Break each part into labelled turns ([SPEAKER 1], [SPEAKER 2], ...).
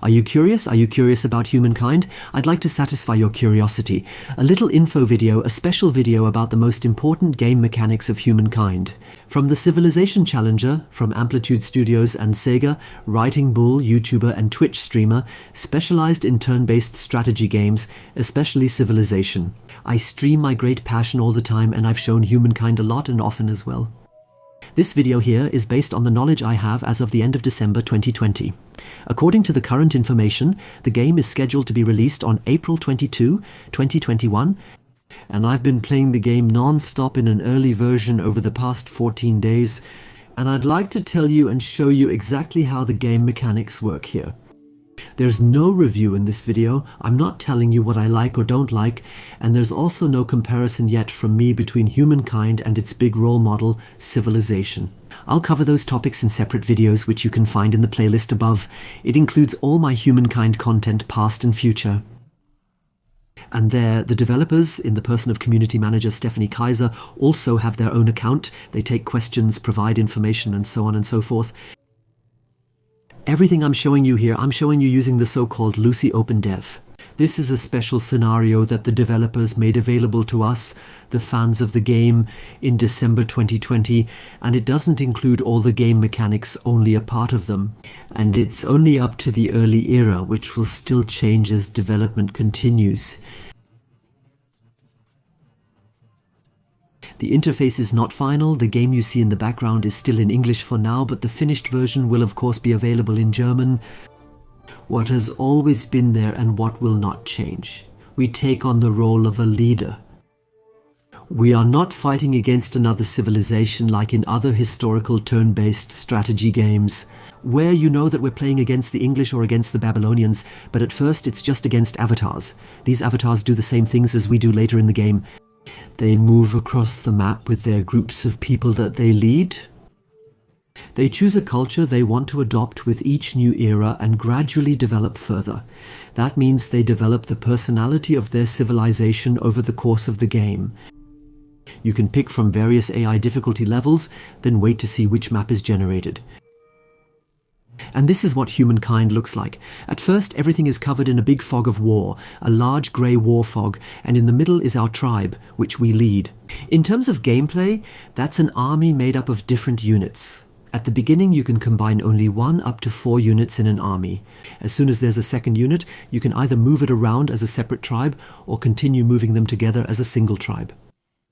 [SPEAKER 1] Are you curious? Are you curious about Humankind? I'd like to satisfy your curiosity. A little info video, a special video about the most important game mechanics of Humankind. From the Civilization Challenger, from Amplitude Studios and Sega, Writing Bull, YouTuber and Twitch streamer, specialized in turn-based strategy games, especially Civilization. I stream my great passion all the time, and I've shown Humankind a lot and often as well. This video here is based on the knowledge I have as of the end of December 2020. According to the current information, the game is scheduled to be released on April 22, 2021, and I've been playing the game non-stop in an early version over the past 14 days, and I'd like to tell you and show you exactly how the game mechanics work here. There's no review in this video, I'm not telling you what I like or don't like, and there's also no comparison yet from me between Humankind and its big role model, Civilization. I'll cover those topics in separate videos which you can find in the playlist above. It includes all my Humankind content past and future. And there, the developers, in the person of community manager Stephanie Kaiser, also have their own account. They take questions, provide information, and so on and so forth. Everything I'm showing you here, I'm showing you using the so-called Lucy OpenDev. This is a special scenario that the developers made available to us, the fans of the game, in December 2020, and it doesn't include all the game mechanics, only a part of them. And it's only up to the early era, which will still change as development continues. The interface is not final, the game you see in the background is still in English for now, but the finished version will of course be available in German. What has always been there and what will not change. We take on the role of a leader. We are not fighting against another civilization like in other historical turn-based strategy games, where you know that we're playing against the English or against the Babylonians, but at first it's just against avatars. These avatars do the same things as we do later in the game. They move across the map with their groups of people that they lead. They choose a culture they want to adopt with each new era and gradually develop further. That means they develop the personality of their civilization over the course of the game. You can pick from various AI difficulty levels, then wait to see which map is generated. And this is what Humankind looks like. At first, everything is covered in a big fog of war, a large grey war fog, and in the middle is our tribe, which we lead. In terms of gameplay, that's an army made up of different units. At the beginning, you can combine only 1 up to 4 units in an army. As soon as there's a second unit, you can either move it around as a separate tribe or continue moving them together as a single tribe.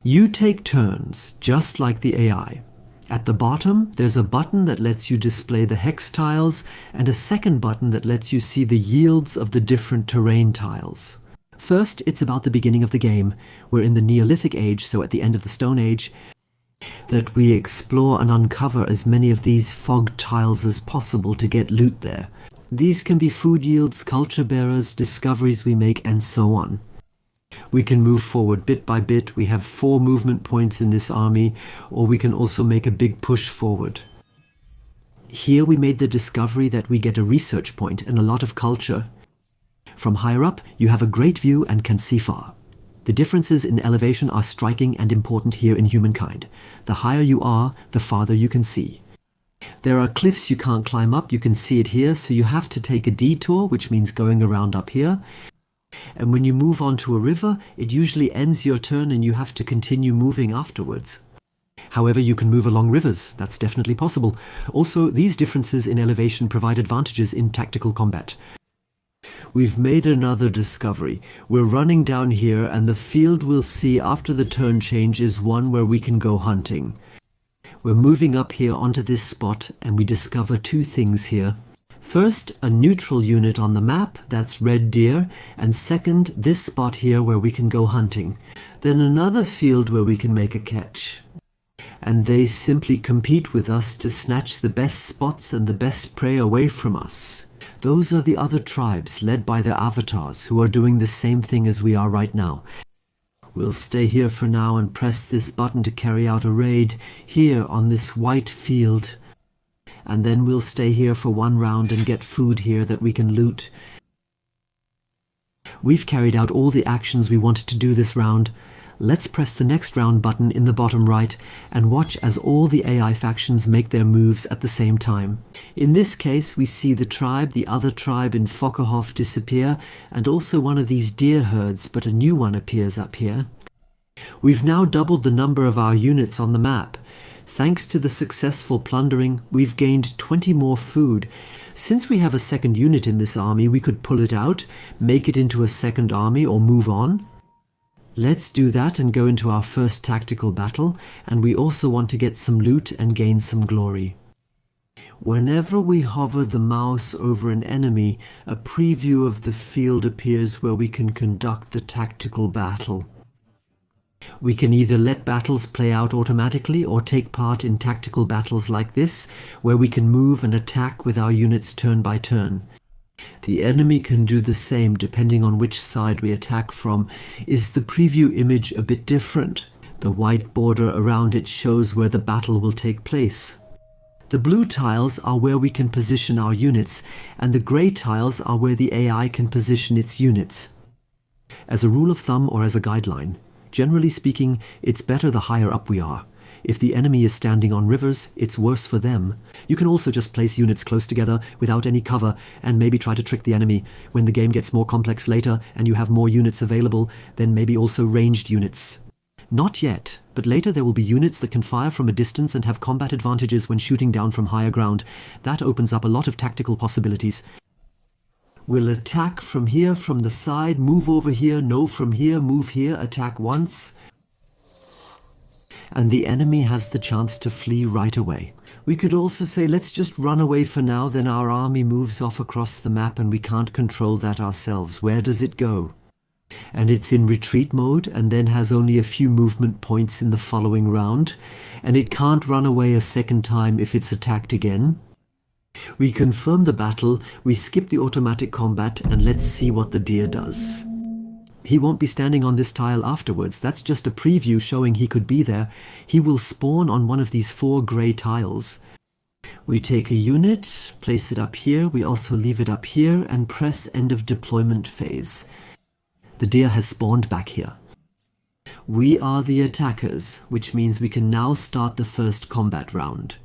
[SPEAKER 1] You take turns, just like the AI. At the bottom, there's a button that lets you display the hex tiles and a second button that lets you see the yields of the different terrain tiles. First, it's about the beginning of the game. We're in the Neolithic Age, so at the end of the Stone Age, that we explore and uncover as many of these fog tiles as possible to get loot there. These can be food yields, culture bearers, discoveries we make, and so on. We can move forward bit by bit. We have 4 movement points in this army, or we can also make a big push forward. Here we made the discovery that we get a research point and a lot of culture. From higher up, you have a great view and can see far. The differences in elevation are striking and important here in Humankind. The higher you are, the farther you can see. There are cliffs you can't climb up, you can see it here, so you have to take a detour, which means going around up here. And when you move onto a river, it usually ends your turn and you have to continue moving afterwards. However, you can move along rivers, that's definitely possible. Also, these differences in elevation provide advantages in tactical combat. We've made another discovery. We're running down here and the field we'll see after the turn change is one where we can go hunting. We're moving up here onto this spot and we discover 2 things here. First, a neutral unit on the map, that's red deer, and second, this spot here where we can go hunting. Then another field where we can make a catch. And they simply compete with us to snatch the best spots and the best prey away from us. Those are the other tribes led by their avatars who are doing the same thing as we are right now. We'll stay here for now and press this button to carry out a raid here on this white field. And then we'll stay here for 1 round and get food here that we can loot. We've carried out all the actions we wanted to do this round. Let's press the next round button in the bottom right and watch as all the AI factions make their moves at the same time. In this case, we see the other tribe in Fokkerhof disappear, and also one of these deer herds, but a new one appears up here. We've now doubled the number of our units on the map. Thanks to the successful plundering, we've gained 20 more food. Since we have a second unit in this army, we could pull it out, make it into a second army, or move on. Let's do that and go into our first tactical battle, and we also want to get some loot and gain some glory. Whenever we hover the mouse over an enemy, a preview of the field appears where we can conduct the tactical battle. We can either let battles play out automatically or take part in tactical battles like this, where we can move and attack with our units turn by turn. The enemy can do the same depending on which side we attack from. Is the preview image a bit different? The white border around it shows where the battle will take place. The blue tiles are where we can position our units, and the grey tiles are where the AI can position its units. As a rule of thumb or as a guideline, generally speaking, it's better the higher up we are. If the enemy is standing on rivers, it's worse for them. You can also just place units close together without any cover and maybe try to trick the enemy. When the game gets more complex later and you have more units available, then maybe also ranged units. Not yet, but later there will be units that can fire from a distance and have combat advantages when shooting down from higher ground. That opens up a lot of tactical possibilities. We'll attack from here, from the side, move over here, no from here, move here, attack once. And the enemy has the chance to flee right away. We could also say, let's just run away for now, then our army moves off across the map and we can't control that ourselves. Where does it go? And it's in retreat mode and then has only a few movement points in the following round, and it can't run away a second time if it's attacked again. We confirm the battle, we skip the automatic combat, and let's see what the deer does. He won't be standing on this tile afterwards. That's just a preview showing he could be there. He will spawn on one of these 4 grey tiles. We take a unit, place it up here, we also leave it up here, and press end of deployment phase. The deer has spawned back here. We are the attackers, which means we can now start the first combat round.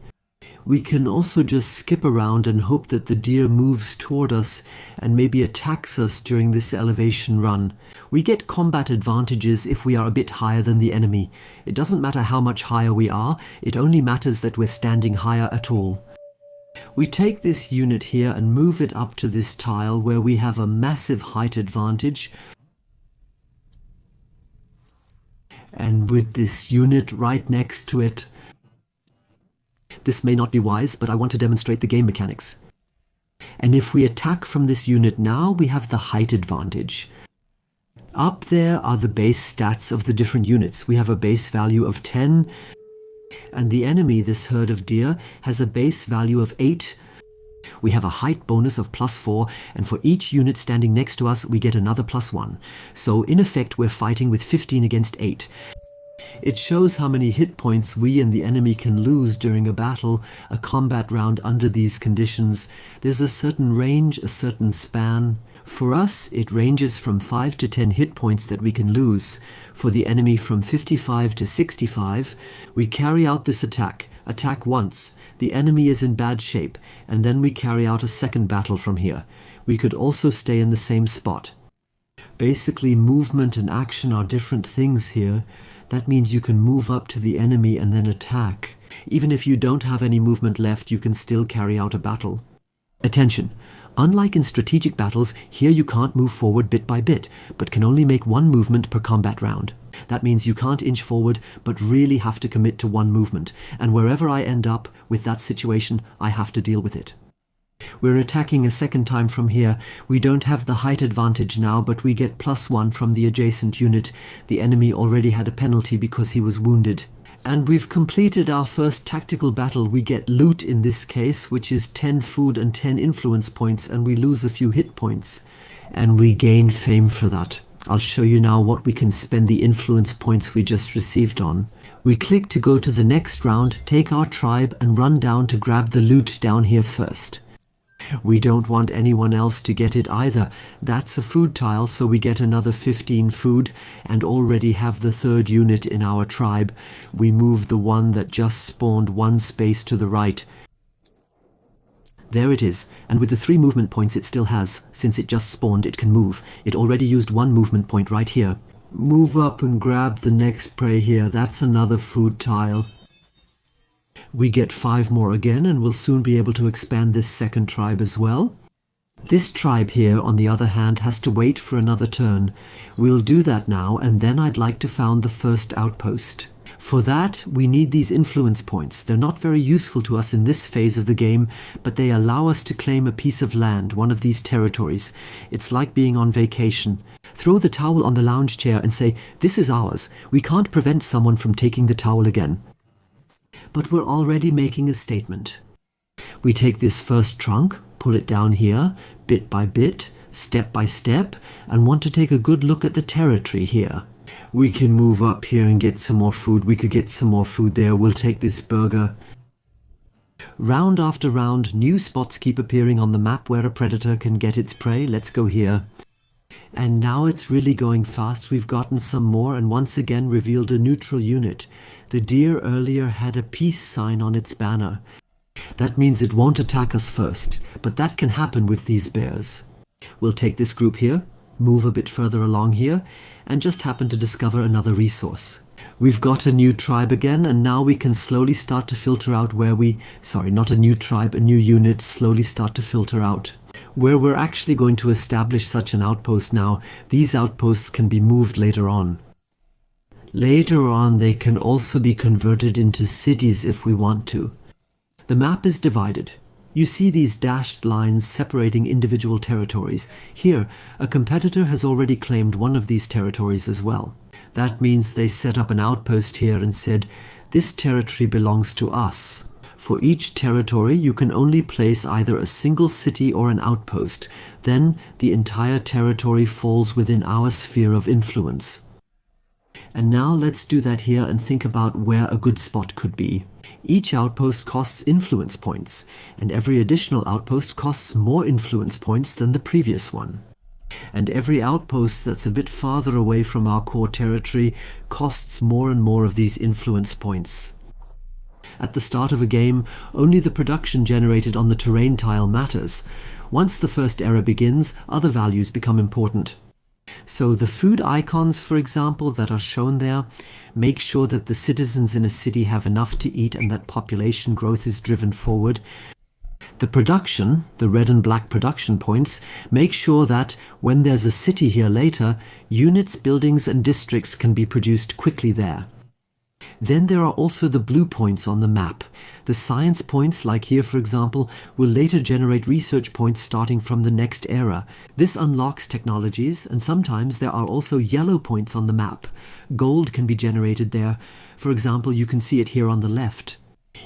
[SPEAKER 1] We can also just skip around and hope that the deer moves toward us and maybe attacks us during this elevation run. We get combat advantages if we are a bit higher than the enemy. It doesn't matter how much higher we are, it only matters that we're standing higher at all. We take this unit here and move it up to this tile where we have a massive height advantage. And with this unit right next to it, this may not be wise, but I want to demonstrate the game mechanics. And if we attack from this unit now, we have the height advantage. Up there are the base stats of the different units. We have a base value of 10, and the enemy, this herd of deer, has a base value of 8. We have a height bonus of +4, and for each unit standing next to us, we get another +1. So in effect, we're fighting with 15 against 8. It shows how many hit points we and the enemy can lose during a battle, a combat round under these conditions. There's a certain range, a certain span. For us, it ranges from 5 to 10 hit points that we can lose. For the enemy, from 55 to 65. We carry out this attack once, the enemy is in bad shape, and then we carry out a second battle from here. We could also stay in the same spot. Basically, movement and action are different things here. That means you can move up to the enemy and then attack. Even if you don't have any movement left, you can still carry out a battle. Attention! Unlike in strategic battles, here you can't move forward bit by bit, but can only make 1 movement per combat round. That means you can't inch forward, but really have to commit to 1 movement, and wherever I end up with that situation, I have to deal with it. We're attacking a second time from here. We don't have the height advantage now, but we get +1 from the adjacent unit. The enemy already had a penalty because he was wounded. And we've completed our first tactical battle. We get loot in this case, which is 10 food and 10 influence points, and we lose a few hit points. And we gain fame for that. I'll show you now what we can spend the influence points we just received on. We click to go to the next round, take our tribe, and run down to grab the loot down here first. We don't want anyone else to get it either. That's a food tile, so we get another 15 food and already have the third unit in our tribe. We move the one that just spawned one space to the right. There it is, and with the 3 movement points it still has, since it just spawned it can move. It already used 1 movement point right here. Move up and grab the next prey here, that's another food tile. We get 5 more again and we'll soon be able to expand this second tribe as well. This tribe here, on the other hand, has to wait for another turn. We'll do that now, and then I'd like to found the first outpost. For that, we need these influence points. They're not very useful to us in this phase of the game, but they allow us to claim a piece of land, one of these territories. It's like being on vacation. Throw the towel on the lounge chair and say, "This is ours." We can't prevent someone from taking the towel again. But we're already making a statement. We take this first trunk, pull it down here, bit by bit, step by step, and want to take a good look at the territory here. We can move up here and get some more food. We could get some more food there. We'll take this burger. Round after round, new spots keep appearing on the map where a predator can get its prey. Let's go here. And now it's really going fast. We've gotten some more and once again revealed a neutral unit. The deer earlier had a peace sign on its banner. That means it won't attack us first, but that can happen with these bears. We'll take this group here, move a bit further along here, and just happen to discover another resource. We've got a new tribe again, and now we can slowly start to filter out where not a new tribe, a new unit, slowly start to filter out. Where we're actually going to establish such an outpost now. These outposts can be moved later on. Later on, they can also be converted into cities if we want to. The map is divided. You see these dashed lines separating individual territories. Here, a competitor has already claimed one of these territories as well. That means they set up an outpost here and said, "This territory belongs to us." For each territory, you can only place either a single city or an outpost. Then, the entire territory falls within our sphere of influence. And now let's do that here and think about where a good spot could be. Each outpost costs influence points, and every additional outpost costs more influence points than the previous one. And every outpost that's a bit farther away from our core territory costs more and more of these influence points. At the start of a game, only the production generated on the terrain tile matters. Once the first era begins, other values become important. So the food icons, for example, that are shown there, make sure that the citizens in a city have enough to eat and that population growth is driven forward. The production, the red and black production points, make sure that when there's a city here later, units, buildings and districts can be produced quickly there. Then there are also the blue points on the map. The science points, like here for example, will later generate research points starting from the next era. This unlocks technologies, and sometimes there are also yellow points on the map. Gold can be generated there. For example, you can see it here on the left.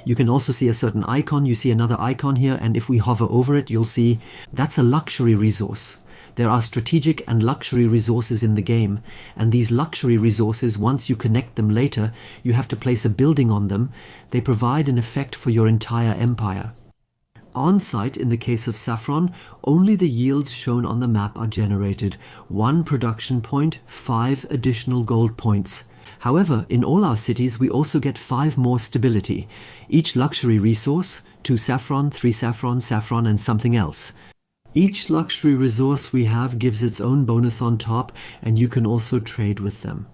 [SPEAKER 1] You can also see a certain icon. You see another icon here, and if we hover over it, you'll see that's a luxury resource. There are strategic and luxury resources in the game, and these luxury resources, once you connect them later, you have to place a building on them. They provide an effect for your entire empire. On-site, in the case of saffron, only the yields shown on the map are generated. 1 production point, 5 additional gold points. However, in all our cities we also get 5 more stability. Each luxury resource, 2 saffron, 3 saffron, saffron and something else. Each luxury resource we have gives its own bonus on top, and you can also trade with them.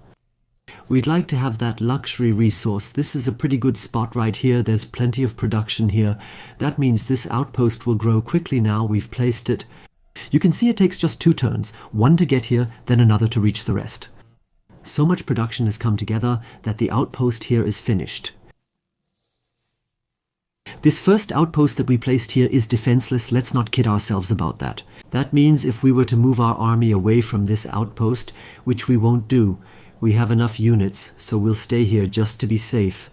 [SPEAKER 1] We'd like to have that luxury resource. This is a pretty good spot right here. There's plenty of production here. That means this outpost will grow quickly now we've placed it. You can see it takes just 2 turns, 1 to get here, then another to reach the rest. So much production has come together that the outpost here is finished. This first outpost that we placed here is defenseless. Let's not kid ourselves about that. That means if we were to move our army away from this outpost, which we won't do, we have enough units, so we'll stay here just to be safe.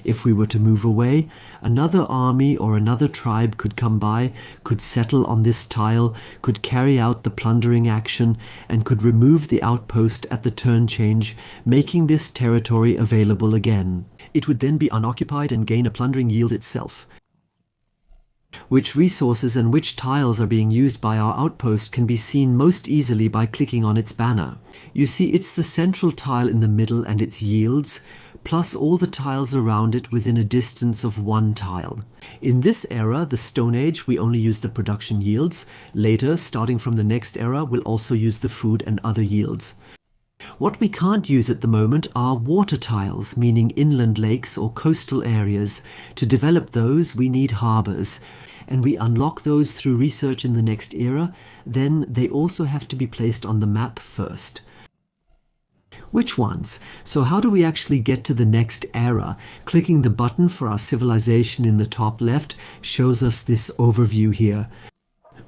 [SPEAKER 1] If we were to move away, another army or another tribe could come by, could settle on this tile, could carry out the plundering action, and could remove the outpost at the turn change, making this territory available again. It would then be unoccupied and gain a plundering yield itself. Which resources and which tiles are being used by our outpost can be seen most easily by clicking on its banner. You see, it's the central tile in the middle and its yields, plus all the tiles around it within a distance of one tile. In this era, the Stone Age, we only use the production yields. Later, starting from the next era, we'll also use the food and other yields. What we can't use at the moment are water tiles, meaning inland lakes or coastal areas. To develop those, we need harbours, and we unlock those through research in the next era. Then they also have to be placed on the map first. Which ones? So how do we actually get to the next era? Clicking the button for our civilization in the top left shows us this overview here.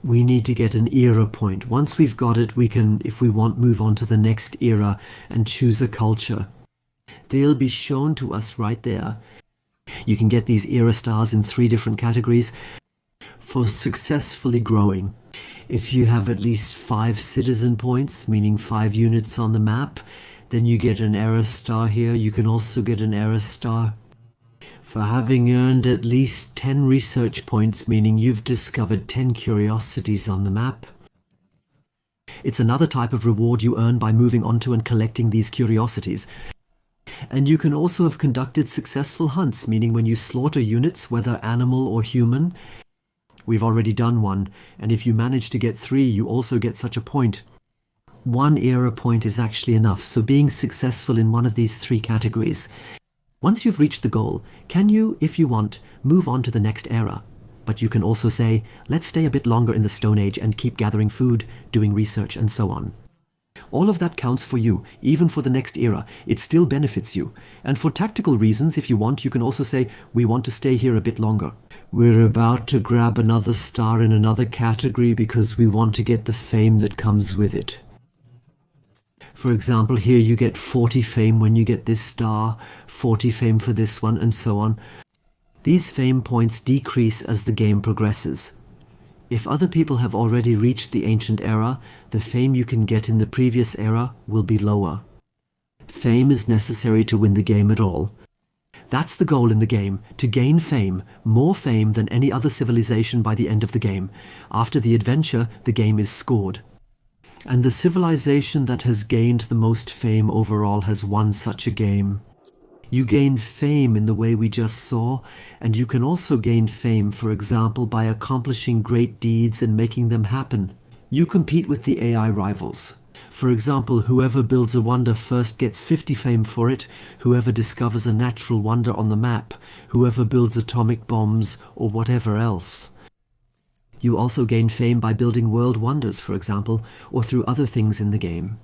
[SPEAKER 1] We need to get an era point. Once we've got it, we can, if we want, move on to the next era and choose a culture. They'll be shown to us right there. You can get these era stars in 3 different categories for successfully growing. If you have at least 5 citizen points, meaning 5 units on the map, then you get an era star here. You can also get an era star for having earned at least 10 research points, meaning you've discovered 10 curiosities on the map. It's another type of reward you earn by moving onto and collecting these curiosities. And you can also have conducted successful hunts, meaning when you slaughter units, whether animal or human. We've already done one, and if you manage to get 3, you also get such a point. 1 era point is actually enough, so being successful in one of these 3 categories. Once you've reached the goal, can you, if you want, move on to the next era? But you can also say, let's stay a bit longer in the Stone Age and keep gathering food, doing research, and so on. All of that counts for you, even for the next era. It still benefits you. And for tactical reasons, if you want, you can also say, we want to stay here a bit longer. We're about to grab another star in another category because we want to get the fame that comes with it. For example, here you get 40 fame when you get this star, 40 fame for this one, and so on. These fame points decrease as the game progresses. If other people have already reached the ancient era, the fame you can get in the previous era will be lower. Fame is necessary to win the game at all. That's the goal in the game, to gain fame, more fame than any other civilization by the end of the game. After the adventure, the game is scored. And the civilization that has gained the most fame overall has won such a game. You gain fame in the way we just saw, and you can also gain fame, for example, by accomplishing great deeds and making them happen. You compete with the AI rivals. For example, whoever builds a wonder first gets 50 fame for it, whoever discovers a natural wonder on the map, whoever builds atomic bombs, or whatever else. You also gain fame by building world wonders, for example, or through other things in the game.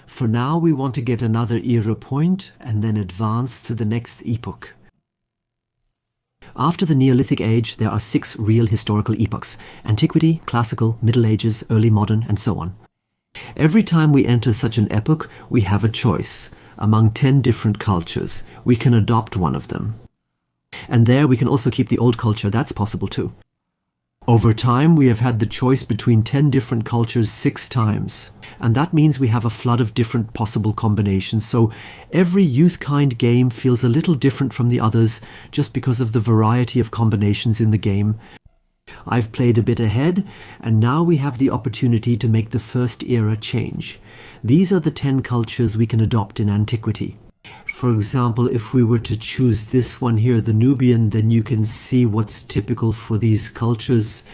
[SPEAKER 1] For now, we want to get another era point and then advance to the next epoch. After the Neolithic Age, there are 6 real historical epochs: Antiquity, Classical, Middle Ages, Early Modern, and so on. Every time we enter such an epoch, we have a choice. Among 10 different cultures, we can adopt one of them. And there we can also keep the old culture, that's possible too. Over time, we have had the choice between 10 different cultures 6 times. And that means we have a flood of different possible combinations. So every Youthkind game feels a little different from the others just because of the variety of combinations in the game. I've played a bit ahead, and now we have the opportunity to make the first era change. These are the 10 cultures we can adopt in Antiquity. For example, if we were to choose this one here, the Nubian, then you can see what's typical for these cultures.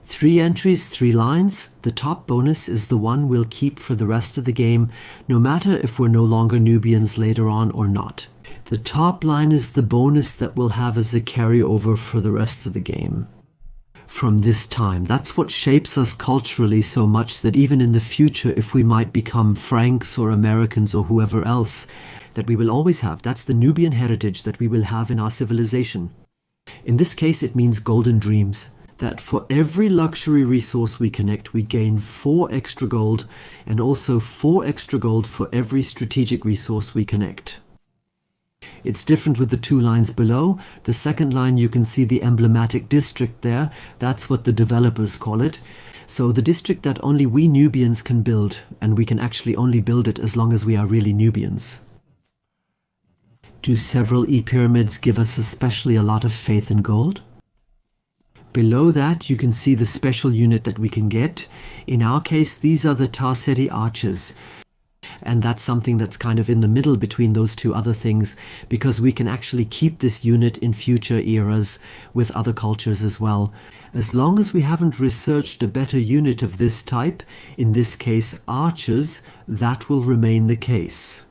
[SPEAKER 1] 3 entries, 3 lines. The top bonus is the one we'll keep for the rest of the game, no matter if we're no longer Nubians later on or not. The top line is the bonus that we'll have as a carryover for the rest of the game. From this time, that's what shapes us culturally so much that even in the future, if we might become Franks or Americans or whoever else, that we will always have. That's the Nubian heritage that we will have in our civilization. In this case, it means golden dreams. That for every luxury resource we connect, we gain 4 extra gold, and also 4 extra gold for every strategic resource we connect. It's different with the 2 lines below. The second line, you can see the emblematic district there. That's what the developers call it. So the district that only we Nubians can build, and we can actually only build it as long as we are really Nubians. Do several E-pyramids give us especially a lot of faith and gold? Below that, you can see the special unit that we can get. In our case, these are the Tarseti archers. And that's something that's kind of in the middle between those two other things, because we can actually keep this unit in future eras with other cultures as well. As long as we haven't researched a better unit of this type, in this case archers, that will remain the case.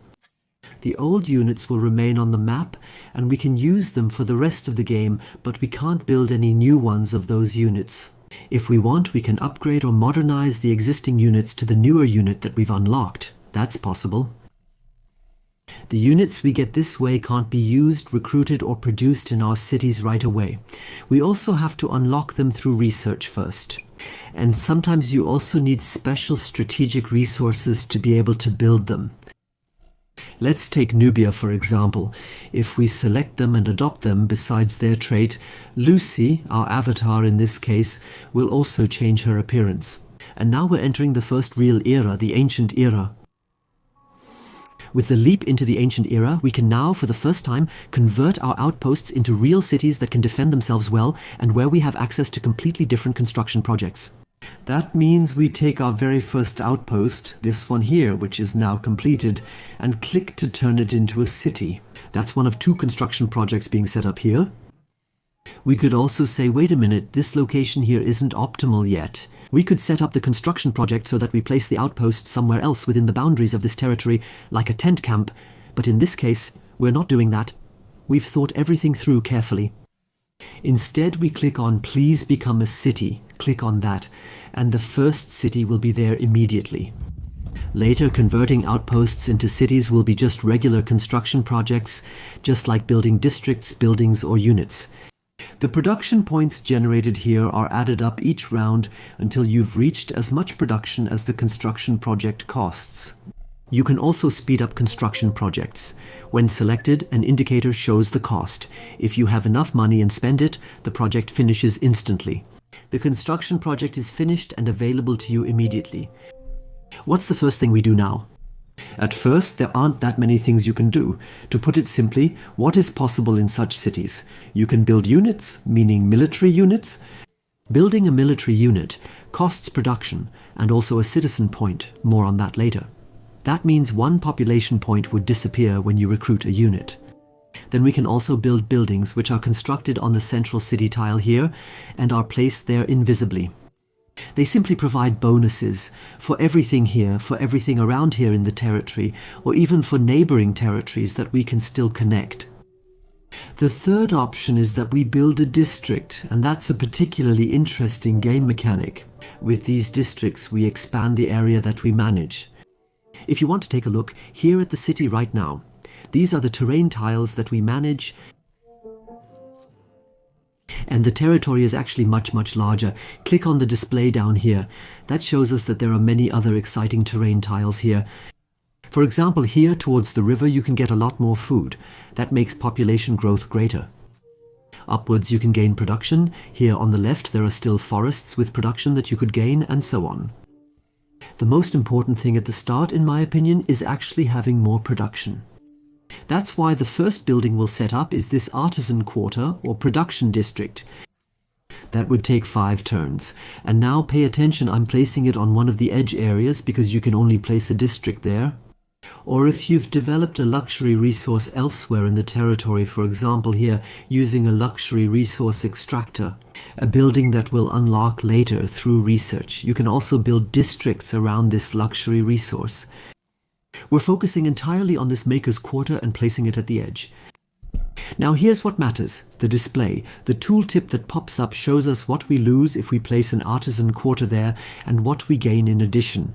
[SPEAKER 1] The old units will remain on the map, and we can use them for the rest of the game, but we can't build any new ones of those units. If we want, we can upgrade or modernize the existing units to the newer unit that we've unlocked. That's possible. The units we get this way can't be used, recruited, or produced in our cities right away. We also have to unlock them through research first. And sometimes you also need special strategic resources to be able to build them. Let's take Nubia for example. If we select them and adopt them, besides their trait, Lucy, our avatar in this case, will also change her appearance. And now we're entering the first real era, the Ancient Era. With the leap into the Ancient Era, we can now, for the first time, convert our outposts into real cities that can defend themselves well and where we have access to completely different construction projects. That means we take our very first outpost, this one here, which is now completed, and click to turn it into a city. That's one of two construction projects being set up here. We could also say, wait a minute, this location here isn't optimal yet. We could set up the construction project so that we place the outpost somewhere else within the boundaries of this territory, like a tent camp, but in this case, we're not doing that. We've thought everything through carefully. Instead, we click on Please Become a City. Click on that, and the first city will be there immediately. Later, converting outposts into cities will be just regular construction projects, just like building districts, buildings, or units. The production points generated here are added up each round until you've reached as much production as the construction project costs. You can also speed up construction projects. When selected, an indicator shows the cost. If you have enough money and spend it, the project finishes instantly. The construction project is finished and available to you immediately. What's the first thing we do now? At first, there aren't that many things you can do. To put it simply, what is possible in such cities? You can build units, meaning military units. Building a military unit costs production and also a citizen point, more on that later. That means one population point would disappear when you recruit a unit. Then we can also build buildings which are constructed on the central city tile here and are placed there invisibly. They simply provide bonuses for everything here, for everything around here in the territory, or even for neighboring territories that we can still connect. The third option is that we build a district, and that's a particularly interesting game mechanic. With these districts, we expand the area that we manage. If you want to take a look here at the city right now, these are the terrain tiles that we manage, and the territory is actually much larger. Click on the display down here. That shows us that there are many other exciting terrain tiles here. For example, here towards the river you can get a lot more food. That makes population growth greater. Upwards you can gain production. Here on the left there are still forests with production that you could gain, and so on. The most important thing at the start, in my opinion, is actually having more production. That's why the first building we'll set up is this artisan quarter or production district. That would take 5 turns. And now pay attention, I'm placing it on one of the edge areas because you can only place a district there. Or if you've developed a luxury resource elsewhere in the territory, for example here, using a luxury resource extractor, a building that will unlock later through research, you can also build districts around this luxury resource. We're focusing entirely on this maker's quarter and placing it at the edge. Now here's what matters, the display. The tooltip that pops up shows us what we lose if we place an artisan quarter there and what we gain in addition.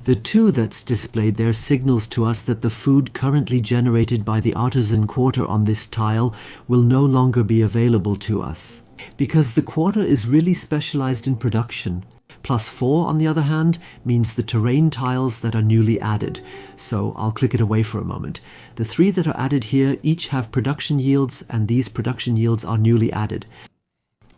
[SPEAKER 1] The 2 that's displayed there signals to us that the food currently generated by the artisan quarter on this tile will no longer be available to us. Because the quarter is really specialized in production. +4, on the other hand, means the terrain tiles that are newly added. So I'll click it away for a moment. The 3 that are added here each have production yields, and these production yields are newly added.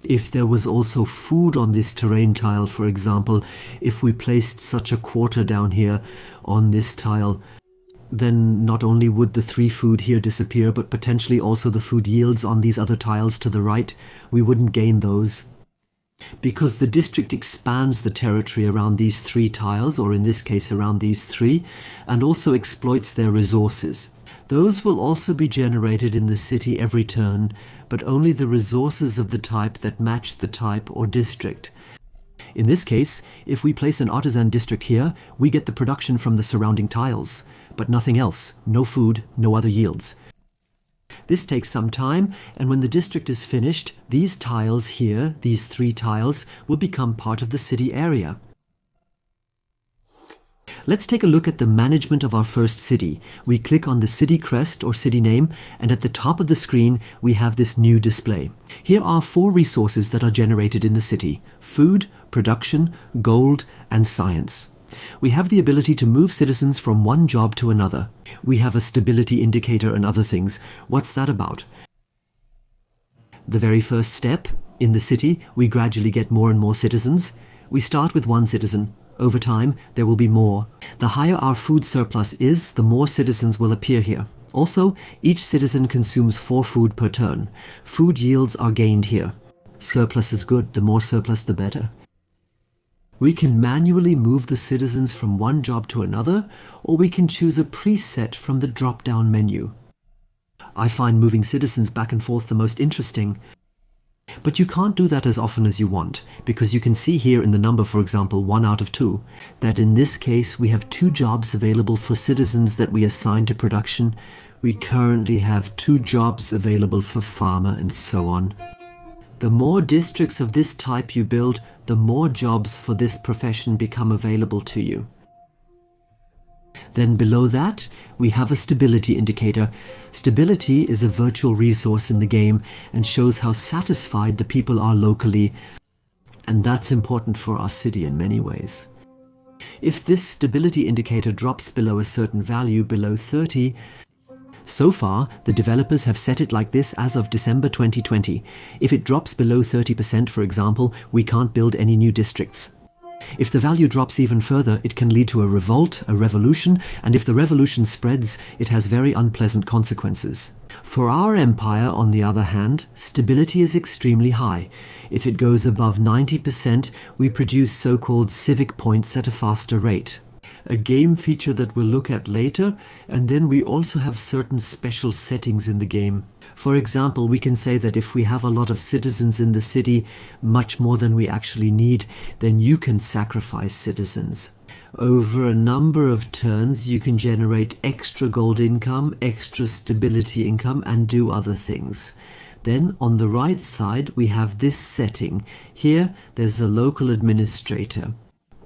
[SPEAKER 1] If there was also food on this terrain tile, for example, if we placed such a quarter down here on this tile, then not only would the 3 food here disappear, but potentially also the food yields on these other tiles to the right. We wouldn't gain those. Because the district expands the territory around these 3 tiles, or in this case around these 3, and also exploits their resources. Those will also be generated in the city every turn, but only the resources of the type that match the type or district. In this case, if we place an artisan district here, we get the production from the surrounding tiles, but nothing else, no food, no other yields. This takes some time, and when the district is finished, these tiles here, these 3 tiles, will become part of the city area. Let's take a look at the management of our first city. We click on the city crest or city name, and at the top of the screen we have this new display. Here are 4 resources that are generated in the city: food, production, gold, and science. We have the ability to move citizens from one job to another. We have a stability indicator and other things. What's that about? The very first step, in the city, we gradually get more and more citizens. We start with 1 citizen. Over time, there will be more. The higher our food surplus is, the more citizens will appear here. Also, each citizen consumes 4 food per turn. Food yields are gained here. Surplus is good. The more surplus, the better. We can manually move the citizens from one job to another, or we can choose a preset from the drop-down menu. I find moving citizens back and forth the most interesting. But you can't do that as often as you want, because you can see here in the number, for example, 1 out of 2, that in this case we have 2 jobs available for citizens that we assign to production. We currently have 2 jobs available for farmer, and so on. The more districts of this type you build, the more jobs for this profession become available to you. Then below that, we have a stability indicator. Stability is a virtual resource in the game and shows how satisfied the people are locally, and that's important for our city in many ways. If this stability indicator drops below a certain value, below 30, so far, the developers have set it like this as of December 2020. If it drops below 30%, for example, we can't build any new districts. If the value drops even further, it can lead to a revolt, a revolution, and if the revolution spreads, it has very unpleasant consequences. For our empire, on the other hand, stability is extremely high. If it goes above 90%, we produce so-called civic points at a faster rate. A game feature that we'll look at later, and then we also have certain special settings in the game. For example, we can say that if we have a lot of citizens in the city, much more than we actually need, then you can sacrifice citizens. Over a number of turns, you can generate extra gold income, extra stability income, and do other things. Then on the right side, we have this setting. Here, there's a local administrator.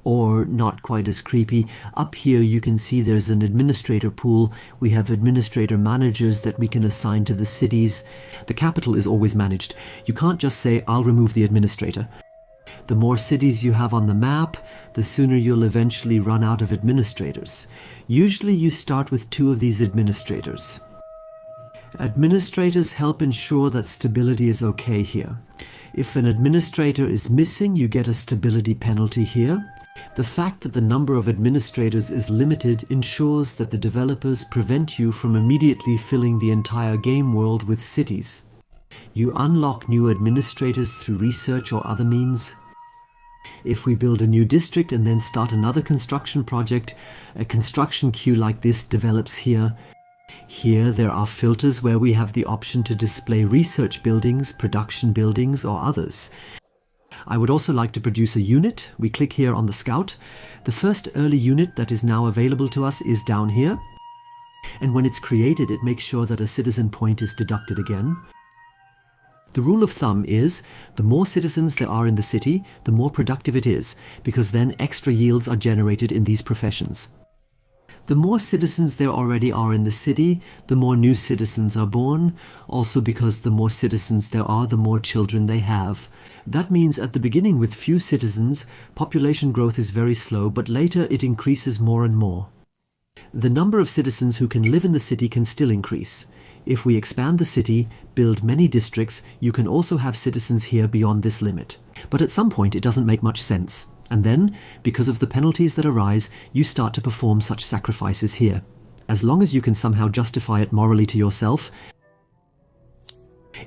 [SPEAKER 1] Or, not quite as creepy, up here you can see there's an administrator pool. We have administrator managers that we can assign to the cities. The capital is always managed. You can't just say, I'll remove the administrator. The more cities you have on the map, the sooner you'll eventually run out of administrators. Usually you start with 2 of these administrators. Administrators help ensure that stability is okay here. If an administrator is missing, you get a stability penalty here. The fact that the number of administrators is limited ensures that the developers prevent you from immediately filling the entire game world with cities. You unlock new administrators through research or other means. If we build a new district and then start another construction project, a construction queue like this develops here. Here there are filters where we have the option to display research buildings, production buildings, or others. I would also like to produce a unit. We click here on the scout. The first early unit that is now available to us is down here. And when it's created, it makes sure that a citizen point is deducted again. The rule of thumb is, the more citizens there are in the city, the more productive it is, because then extra yields are generated in these professions. The more citizens there already are in the city, the more new citizens are born, also because the more citizens there are, the more children they have. That means at the beginning with few citizens, population growth is very slow, but later it increases more and more. The number of citizens who can live in the city can still increase. If we expand the city, build many districts, you can also have citizens here beyond this limit. But at some point it doesn't make much sense. And then, because of the penalties that arise, you start to perform such sacrifices here. as long as you can somehow justify it morally to yourself.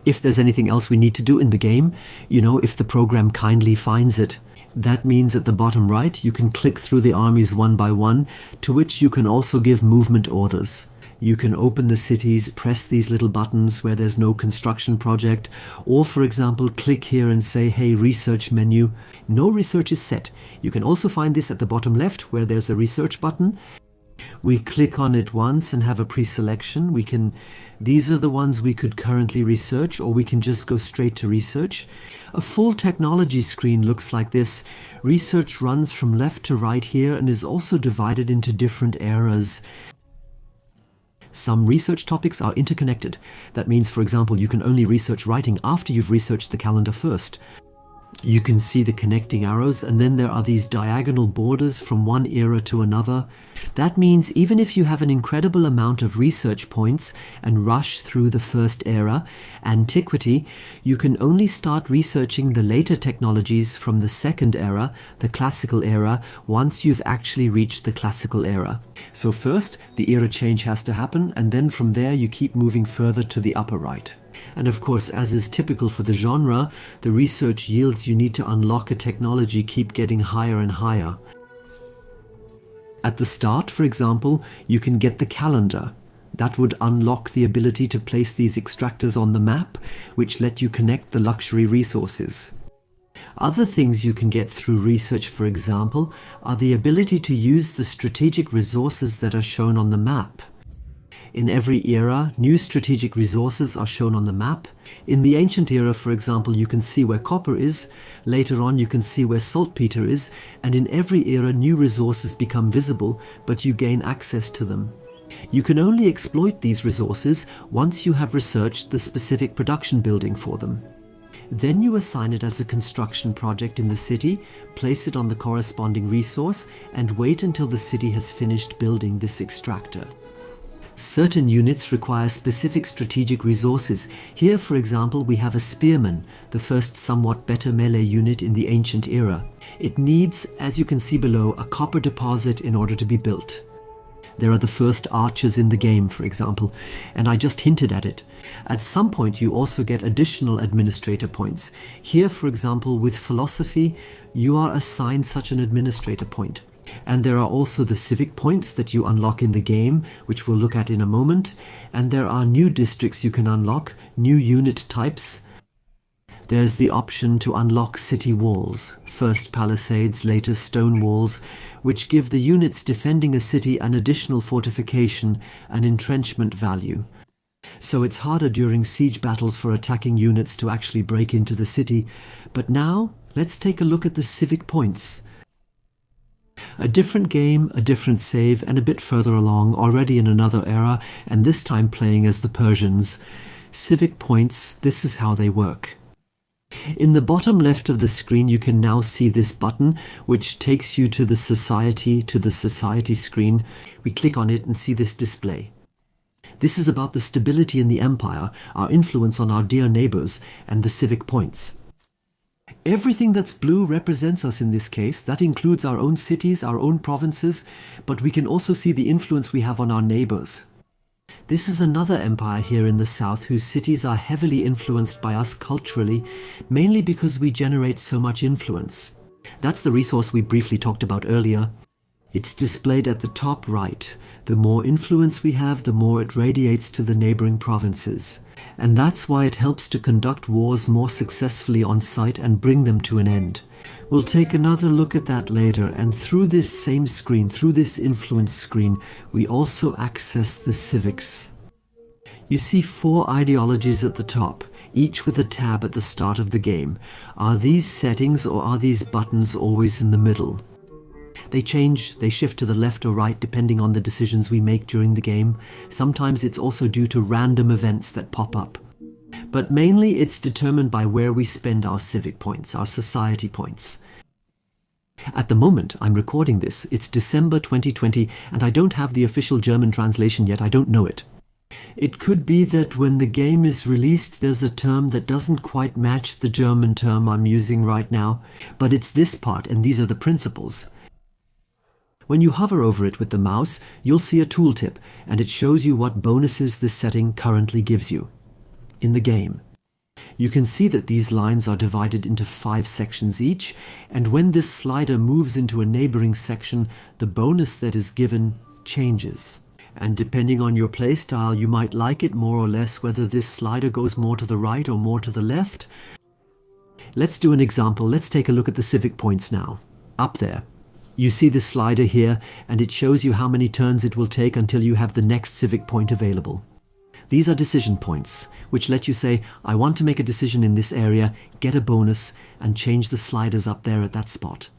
[SPEAKER 1] If there's anything else we need to do in the game, if the program kindly finds it. That means at the bottom right, you can click through the armies one by one, to which you can also give movement orders. You can open the cities, press these little buttons where there's no construction project, or for example, click here and say, hey, research menu. No research is set. You can also find this at the bottom left where there's a research button. We click on it once and have a pre-selection. These are the ones we could currently research, or we can just go straight to research. A full technology screen looks like this. Research runs from left to right here and is also divided into different eras. Some research topics are interconnected. That means, for example, you can only research writing after you've researched the calendar first. You can see the connecting arrows, and then there are these diagonal borders from one era to another. That means even if you have an incredible amount of research points and rush through the first era, antiquity, you can only start researching the later technologies from the second era, the classical era, once you've actually reached the classical era. So first, the era change has to happen, and then from there you keep moving further to the upper right. And of course, as is typical for the genre, the research yields you need to unlock a technology keep getting higher and higher. At the start, for example, you can get the calendar. That would unlock the ability to place these extractors on the map, which let you connect the luxury resources. Other things you can get through research, for example, are the ability to use the strategic resources that are shown on the map. In every era, new strategic resources are shown on the map. In the ancient era, for example, you can see where copper is. Later on, you can see where saltpeter is. And in every era, new resources become visible, but you gain access to them. You can only exploit these resources once you have researched the specific production building for them. Then you assign it as a construction project in the city, place it on the corresponding resource, and wait until the city has finished building this extractor. Certain units require specific strategic resources. Here, for example, we have a spearman, the first somewhat better melee unit in the ancient era. It needs, as you can see below, a copper deposit in order to be built. There are the first archers in the game, for example, and I just hinted at it. At some point you also get additional administrator points. Here, for example, with philosophy, you are assigned such an administrator point. And there are also the civic points that you unlock in the game, which we'll look at in a moment. And there are new districts you can unlock, new unit types. There's the option to unlock city walls, first palisades, later stone walls, which give the units defending a city an additional fortification and entrenchment value. So it's harder during siege battles for attacking units to actually break into the city. But now, let's take a look at the civic points. A different game, a different save, and a bit further along, already in another era, and this time playing as the Persians. Civic points, this is how they work. In the bottom left of the screen you can now see this button, which takes you to the society screen. We click on it and see this display. This is about the stability in the empire, our influence on our dear neighbors, and the civic points. Everything that's blue represents us in this case. That includes our own cities, our own provinces, but we can also see the influence we have on our neighbors. This is another empire here in the south whose cities are heavily influenced by us culturally, mainly because we generate so much influence. That's the resource we briefly talked about earlier. It's displayed at the top right. The more influence we have, the more it radiates to the neighboring provinces. And that's why it helps to conduct wars more successfully on site and bring them to an end. We'll take another look at that later, and through this same screen, through this influence screen, we also access the civics. You see 4 ideologies at the top, each with a tab at the start of the game. Are these settings or are these buttons always in the middle? They change, they shift to the left or right depending on the decisions we make during the game. Sometimes it's also due to random events that pop up. But mainly it's determined by where we spend our civic points, our society points. At the moment I'm recording this, it's December 2020, and I don't have the official German translation yet, I don't know it. It could be that when the game is released there's a term that doesn't quite match the German term I'm using right now, but it's this part and these are the principles. When you hover over it with the mouse, you'll see a tooltip, and it shows you what bonuses this setting currently gives you in the game. You can see that these lines are divided into 5 sections each, and when this slider moves into a neighboring section, the bonus that is given changes. And depending on your playstyle, you might like it more or less whether this slider goes more to the right or more to the left. Let's do an example. Let's take a look at the civic points now. Up there, you see this slider here, and it shows you how many turns it will take until you have the next civic point available. These are decision points, which let you say, I want to make a decision in this area, get a bonus, and change the sliders up there at that spot.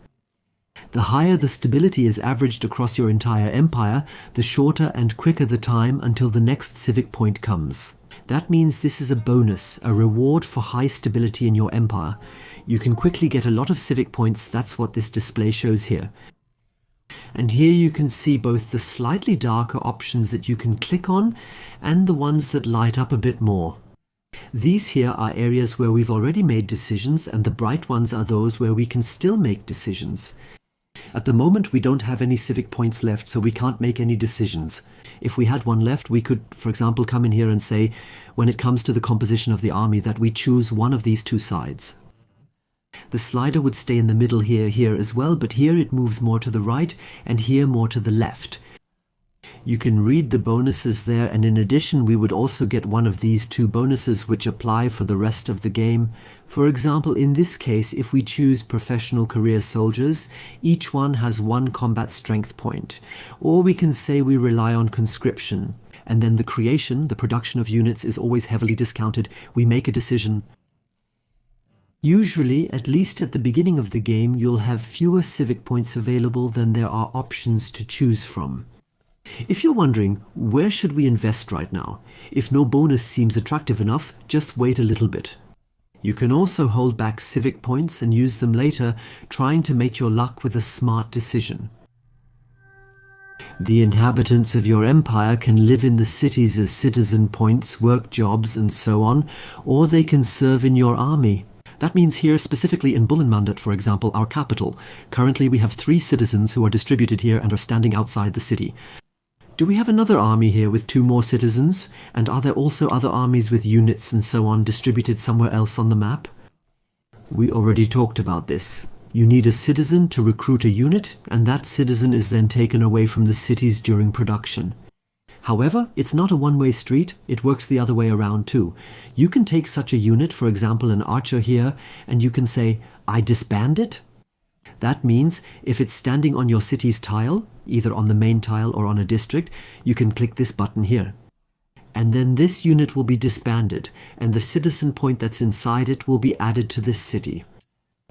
[SPEAKER 1] The higher the stability is averaged across your entire empire, the shorter and quicker the time until the next civic point comes. That means this is a bonus, a reward for high stability in your empire. You can quickly get a lot of civic points, that's what this display shows here. And here you can see both the slightly darker options that you can click on and the ones that light up a bit more. These here are areas where we've already made decisions, and the bright ones are those where we can still make decisions. At the moment we don't have any civic points left, so we can't make any decisions. If we had one left, we could, for example, come in here and say, when it comes to the composition of the army, that we choose one of these two sides. The slider would stay in the middle here as well, but here it moves more to the right and here more to the left. You can read the bonuses there, and in addition we would also get one of these 2 bonuses which apply for the rest of the game. For example, in this case, if we choose professional career soldiers, each one has 1 combat strength point. Or we can say we rely on conscription, and then the production of units is always heavily discounted. We make a decision. Usually, at least at the beginning of the game, you'll have fewer civic points available than there are options to choose from. If you're wondering, where should we invest right now? If no bonus seems attractive enough, just wait a little bit. You can also hold back civic points and use them later, trying to make your luck with a smart decision. The inhabitants of your empire can live in the cities as citizen points, work jobs and so on, or they can serve in your army. That means here, specifically in Bullenmandat, for example, our capital, currently we have 3 citizens who are distributed here and are standing outside the city. Do we have another army here with 2 more citizens? And are there also other armies with units and so on distributed somewhere else on the map? We already talked about this. You need a citizen to recruit a unit, and that citizen is then taken away from the cities during production. However, it's not a one-way street, it works the other way around too. You can take such a unit, for example an archer here, and you can say, I disband it. That means if it's standing on your city's tile, either on the main tile or on a district, you can click this button here. And then this unit will be disbanded, and the citizen point that's inside it will be added to this city.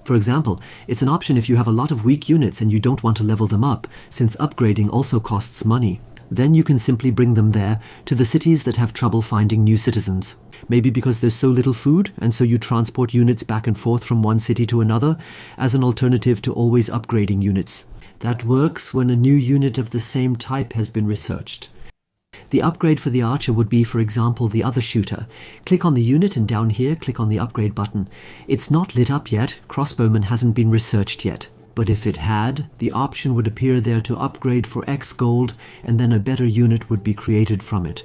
[SPEAKER 1] For example, it's an option if you have a lot of weak units and you don't want to level them up, since upgrading also costs money. Then you can simply bring them there, to the cities that have trouble finding new citizens. Maybe because there's so little food, and so you transport units back and forth from one city to another, as an alternative to always upgrading units. That works when a new unit of the same type has been researched. The upgrade for the archer would be, for example, the other shooter. Click on the unit and down here click on the upgrade button. It's not lit up yet, crossbowman hasn't been researched yet. But if it had, the option would appear there to upgrade for X gold, and then a better unit would be created from it.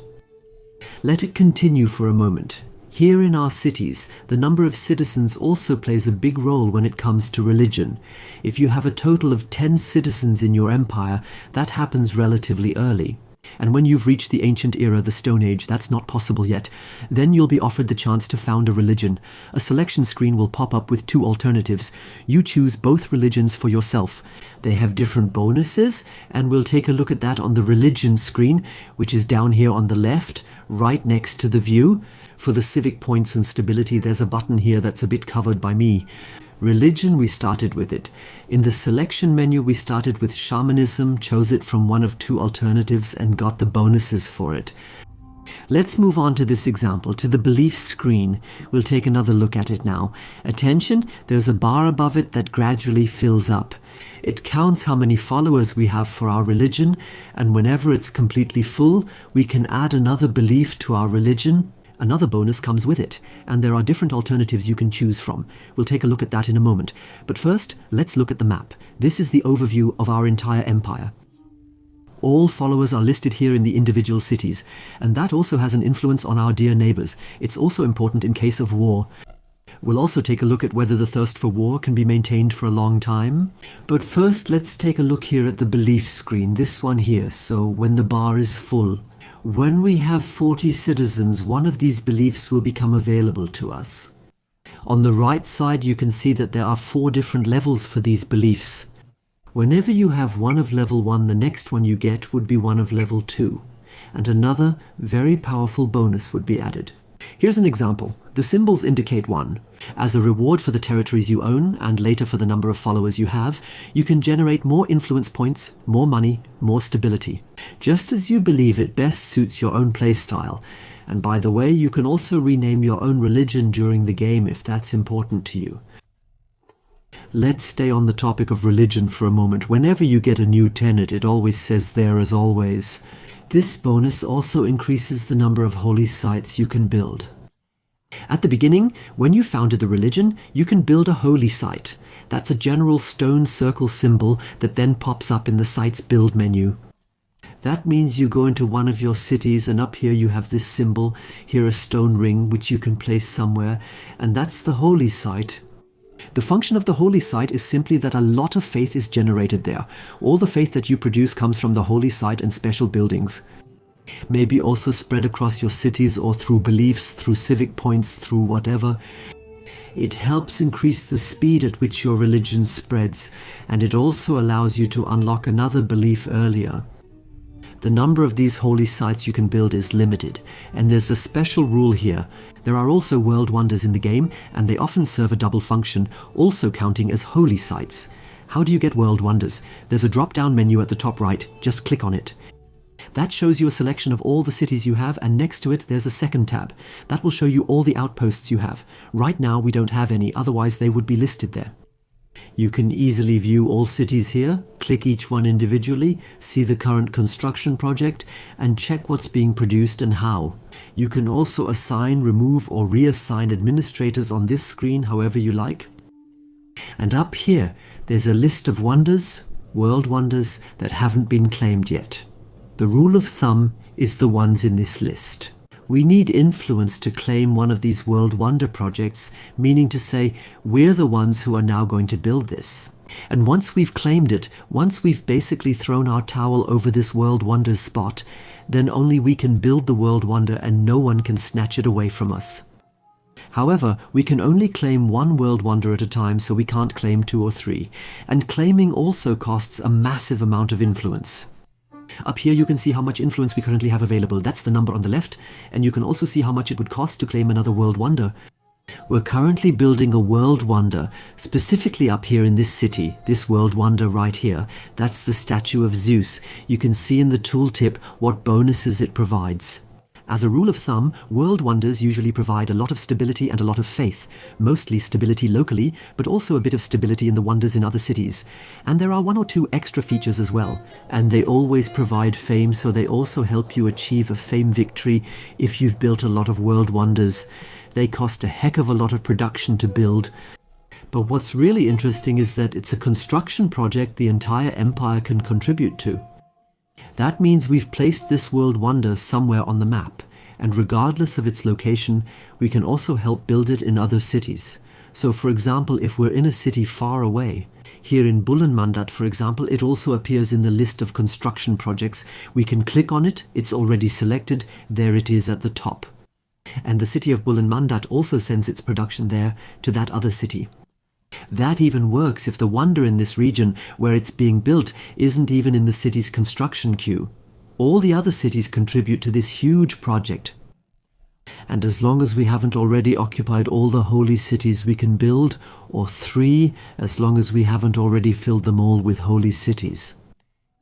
[SPEAKER 1] Let it continue for a moment. Here in our cities, the number of citizens also plays a big role when it comes to religion. If you have a total of 10 citizens in your empire, that happens relatively early. And when you've reached the ancient era, the Stone Age, that's not possible yet. Then you'll be offered the chance to found a religion. A selection screen will pop up with 2 alternatives. You choose both religions for yourself. They have different bonuses, and we'll take a look at that on the religion screen, which is down here on the left, right next to the view. For the civic points and stability, there's a button here that's a bit covered by me. Religion, we started with it. In the selection menu, we started with shamanism, chose it from one of 2 alternatives, and got the bonuses for it. Let's move on to this example, to the belief screen. We'll take another look at it now. Attention, there's a bar above it that gradually fills up. It counts how many followers we have for our religion, and whenever it's completely full, we can add another belief to our religion. Another bonus comes with it, and there are different alternatives you can choose from. We'll take a look at that in a moment. But first, let's look at the map. This is the overview of our entire empire. All followers are listed here in the individual cities, and that also has an influence on our dear neighbors. It's also important in case of war. We'll also take a look at whether the thirst for war can be maintained for a long time. But first, let's take a look here at the belief screen, this one here, so when the bar is full. When we have 40 citizens, one of these beliefs will become available to us. On the right side, you can see that there are 4 different levels for these beliefs. Whenever you have one of level 1, the next one you get would be one of level 2. And another, very powerful bonus would be added. Here's an example. The symbols indicate 1. As a reward for the territories you own, and later for the number of followers you have, you can generate more influence points, more money, more stability. Just as you believe it best suits your own playstyle. And by the way, you can also rename your own religion during the game if that's important to you. Let's stay on the topic of religion for a moment. Whenever you get a new tenet, it always says there as always. This bonus also increases the number of holy sites you can build. At the beginning, when you founded the religion, you can build a holy site. That's a general stone circle symbol that then pops up in the site's build menu. That means you go into one of your cities and up here you have this symbol, here a stone ring which you can place somewhere, and that's the holy site. The function of the holy site is simply that a lot of faith is generated there. All the faith that you produce comes from the holy site and special buildings. Maybe also spread across your cities or through beliefs, through civic points, through whatever. It helps increase the speed at which your religion spreads, and it also allows you to unlock another belief earlier. The number of these holy sites you can build is limited, and there's a special rule here. There are also world wonders in the game, and they often serve a double function, also counting as holy sites. How do you get world wonders? There's a drop-down menu at the top right, just click on it. That shows you a selection of all the cities you have, and next to it there's a second tab. That will show you all the outposts you have. Right now we don't have any, otherwise they would be listed there. You can easily view all cities here, click each one individually, see the current construction project, and check what's being produced and how. You can also assign, remove, or reassign administrators on this screen however you like. And up here, there's a list of wonders, world wonders, that haven't been claimed yet. The rule of thumb is the ones in this list. We need influence to claim one of these World Wonder projects, meaning to say, we're the ones who are now going to build this. And once we've claimed it, once we've basically thrown our towel over this World Wonder spot, then only we can build the World Wonder and no one can snatch it away from us. However, we can only claim one World Wonder at a time, so we can't claim 2 or 3. And claiming also costs a massive amount of influence. Up here you can see how much influence we currently have available. That's the number on the left, and you can also see how much it would cost to claim another World Wonder. We're currently building a World Wonder, specifically up here in this city, this World Wonder right here. That's the statue of Zeus. You can see in the tooltip what bonuses it provides. As a rule of thumb, World Wonders usually provide a lot of stability and a lot of faith, mostly stability locally, but also a bit of stability in the wonders in other cities. And there are 1 or 2 extra features as well, and they always provide fame, so they also help you achieve a fame victory if you've built a lot of World Wonders. They cost a heck of a lot of production to build. But what's really interesting is that it's a construction project the entire empire can contribute to. That means we've placed this World Wonder somewhere on the map, and regardless of its location, we can also help build it in other cities. So for example, if we're in a city far away, here in Bullenmandat for example, it also appears in the list of construction projects. We can click on it, it's already selected, there it is at the top. And the city of Bullenmandat also sends its production there to that other city. That even works if the wonder in this region where it's being built isn't even in the city's construction queue. All the other cities contribute to this huge project. And as long as we haven't already occupied all the holy cities we can build, or 3, as long as we haven't already filled them all with holy cities.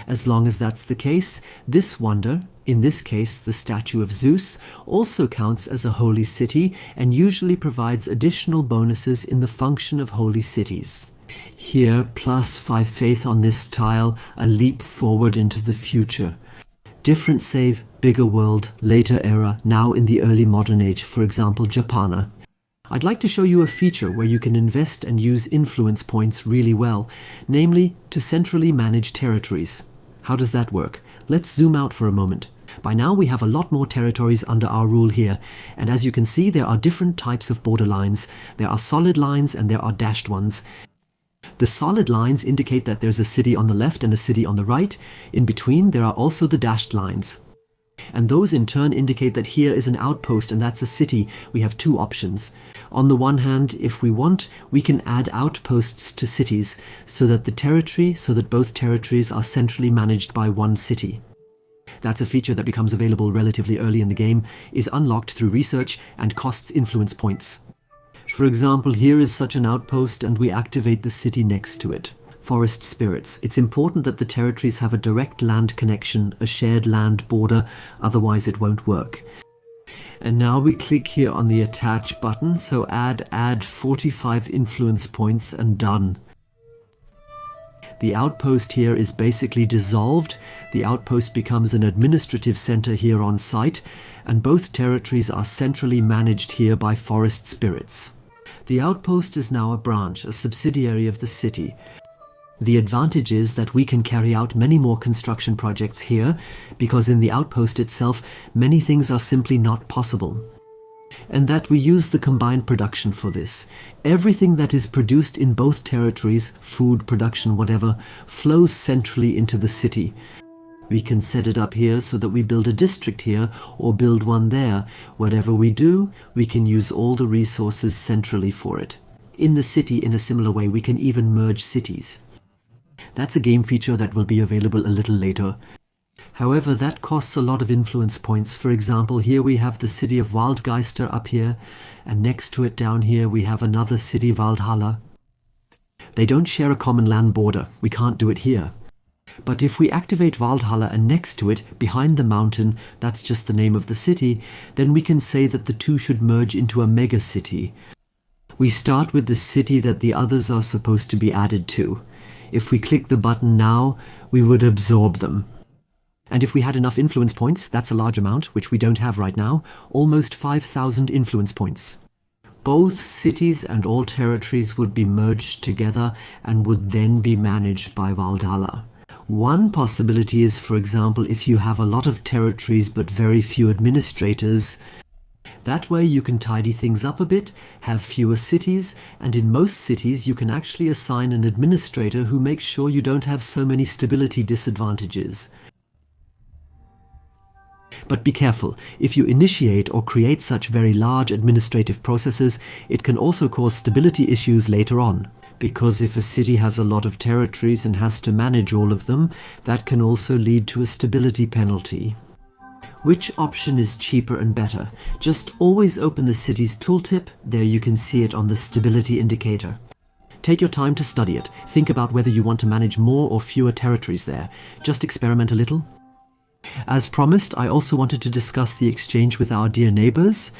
[SPEAKER 1] As long as that's the case, this wonder, in this case the statue of Zeus, also counts as a holy city and usually provides additional bonuses in the function of holy cities. Here, +5 faith on this tile, a leap forward into the future. Different save, bigger world, later era, now in the early modern age, for example Japana. I'd like to show you a feature where you can invest and use influence points really well, namely to centrally manage territories. How does that work? Let's zoom out for a moment. By now we have a lot more territories under our rule here, and as you can see there are different types of border lines. There are solid lines and there are dashed ones. The solid lines indicate that there's a city on the left and a city on the right. In between there are also the dashed lines. And those in turn indicate that here is an outpost and that's a city. We have two options. On the one hand, if we want, we can add outposts to cities so that both territories are centrally managed by one city. That's a feature that becomes available relatively early in the game, is unlocked through research, and costs influence points. For example, here is such an outpost and we activate the city next to it. Forest spirits. It's important that the territories have a direct land connection, a shared land border, otherwise it won't work. And now we click here on the attach button, so add 45 influence points and done. The outpost here is basically dissolved. The outpost becomes an administrative center here on site, and both territories are centrally managed here by forest spirits. The outpost is now a branch, a subsidiary of the city. The advantage is that we can carry out many more construction projects here, because in the outpost itself many things are simply not possible. And that we use the combined production for this. Everything that is produced in both territories, food, production, whatever, flows centrally into the city. We can set it up here so that we build a district here or build one there. Whatever we do, we can use all the resources centrally for it. In the city, in a similar way, we can even merge cities. That's a game feature that will be available a little later. However, that costs a lot of influence points. For example, here we have the city of Waldgeister up here, and next to it down here we have another city, Valhalla. They don't share a common land border. We can't do it here. But if we activate Valhalla and next to it, behind the mountain, that's just the name of the city, then we can say that the two should merge into a mega city. We start with the city that the others are supposed to be added to. If we click the button now, we would absorb them. And if we had enough influence points, that's a large amount, which we don't have right now, almost 5,000 influence points. Both cities and all territories would be merged together and would then be managed by Valhalla. One possibility is, for example, if you have a lot of territories but very few administrators. That way you can tidy things up a bit, have fewer cities, and in most cities you can actually assign an administrator who makes sure you don't have so many stability disadvantages. But be careful, if you initiate or create such very large administrative processes, it can also cause stability issues later on. Because if a city has a lot of territories and has to manage all of them, that can also lead to a stability penalty. Which option is cheaper and better? Just always open the city's tooltip. There you can see it on the stability indicator. Take your time to study it. Think about whether you want to manage more or fewer territories there. Just experiment a little. As promised, I also wanted to discuss the exchange with our dear neighbors.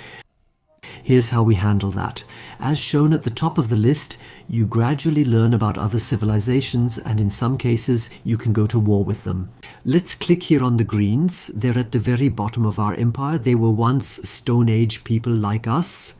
[SPEAKER 1] Here's how we handle that. As shown at the top of the list, you gradually learn about other civilizations, and in some cases you can go to war with them. Let's click here on the greens. They're at the very bottom of our empire. They were once Stone Age people like us.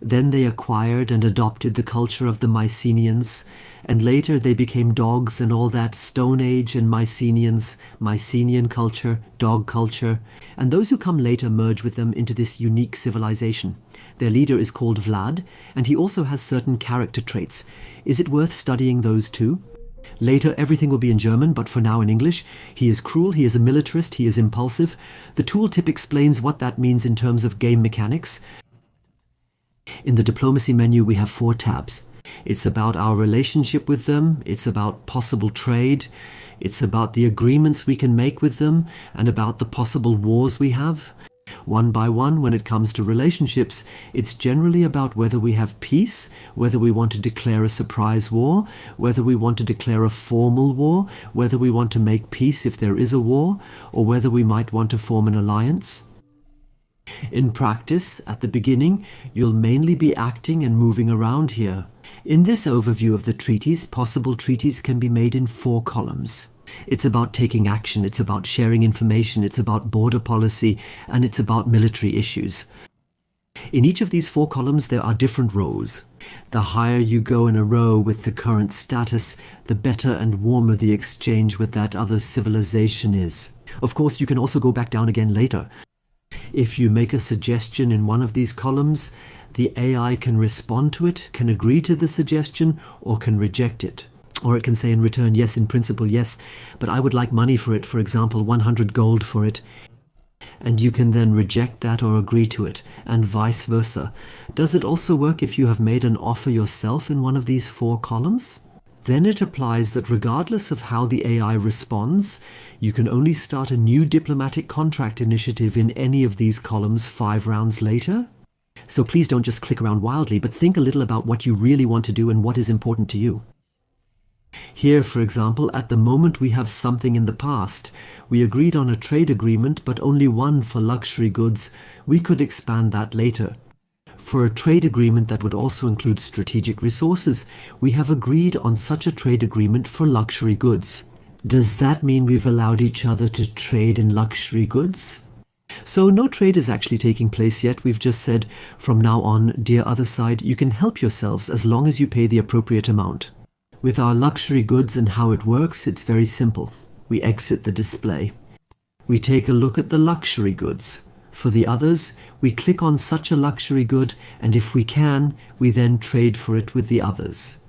[SPEAKER 1] Then they acquired and adopted the culture of the Mycenaeans, and later they became dogs and all that. Stone Age and Mycenaeans, Mycenaean culture, dog culture, and those who come later merge with them into this unique civilization. Their leader is called Vlad, and he also has certain character traits. Is it worth studying those too? Later everything will be in German, but for now in English. He is cruel, he is a militarist, he is impulsive. The tooltip explains what that means in terms of game mechanics. In the diplomacy menu we have 4 tabs. It's about our relationship with them, it's about possible trade, it's about the agreements we can make with them, and about the possible wars we have. One by one, when it comes to relationships, it's generally about whether we have peace, whether we want to declare a surprise war, whether we want to declare a formal war, whether we want to make peace if there is a war, or whether we might want to form an alliance. In practice, at the beginning, you'll mainly be acting and moving around here. In this overview of the treaties, possible treaties can be made in 4 columns. It's about taking action, it's about sharing information, it's about border policy, and it's about military issues. In each of these 4 columns there are different rows. The higher you go in a row with the current status, the better and warmer the exchange with that other civilization is. Of course, you can also go back down again later. If you make a suggestion in one of these columns, the AI can respond to it, can agree to the suggestion, or can reject it. Or it can say in return, yes, in principle, yes, but I would like money for it, for example, 100 gold for it. And you can then reject that or agree to it, and vice versa. Does it also work if you have made an offer yourself in one of these 4 columns? Then it applies that regardless of how the AI responds, you can only start a new diplomatic contract initiative in any of these columns 5 rounds later. So please don't just click around wildly, but think a little about what you really want to do and what is important to you. Here, for example, at the moment we have something in the past. We agreed on a trade agreement, but only one for luxury goods. We could expand that later. For a trade agreement that would also include strategic resources, we have agreed on such a trade agreement for luxury goods. Does that mean we've allowed each other to trade in luxury goods? So no trade is actually taking place yet. We've just said, from now on, dear other side, you can help yourselves as long as you pay the appropriate amount. With our luxury goods and how it works, it's very simple. We exit the display. We take a look at the luxury goods. For the others, we click on such a luxury good, and if we can, we then trade for it with the others.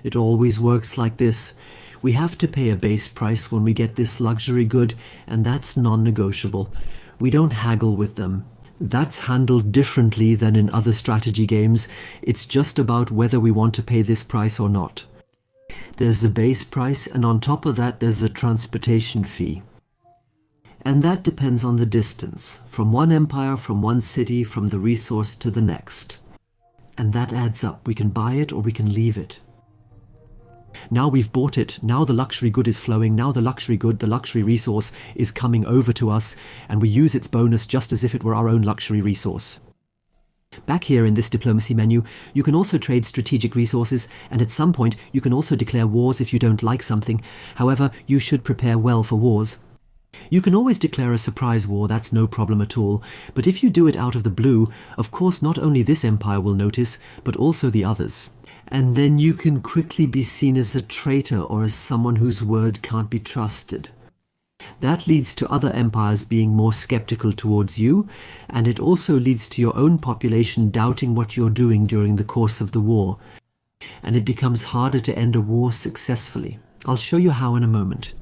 [SPEAKER 1] It always works like this. We have to pay a base price when we get this luxury good, and that's non-negotiable. We don't haggle with them. That's handled differently than in other strategy games. It's just about whether we want to pay this price or not. There's a base price, and on top of that there's a transportation fee. And that depends on the distance, from one empire, from one city, from the resource to the next. And that adds up. We can buy it or we can leave it. Now we've bought it, now the luxury good is flowing, now the luxury good, the luxury resource is coming over to us, and we use its bonus just as if it were our own luxury resource. Back here in this diplomacy menu, you can also trade strategic resources, and at some point you can also declare wars if you don't like something. However, you should prepare well for wars. You can always declare a surprise war, that's no problem at all, but if you do it out of the blue, of course not only this empire will notice, but also the others. And then you can quickly be seen as a traitor or as someone whose word can't be trusted. That leads to other empires being more skeptical towards you, and it also leads to your own population doubting what you're doing during the course of the war. And it becomes harder to end a war successfully. I'll show you how in a moment.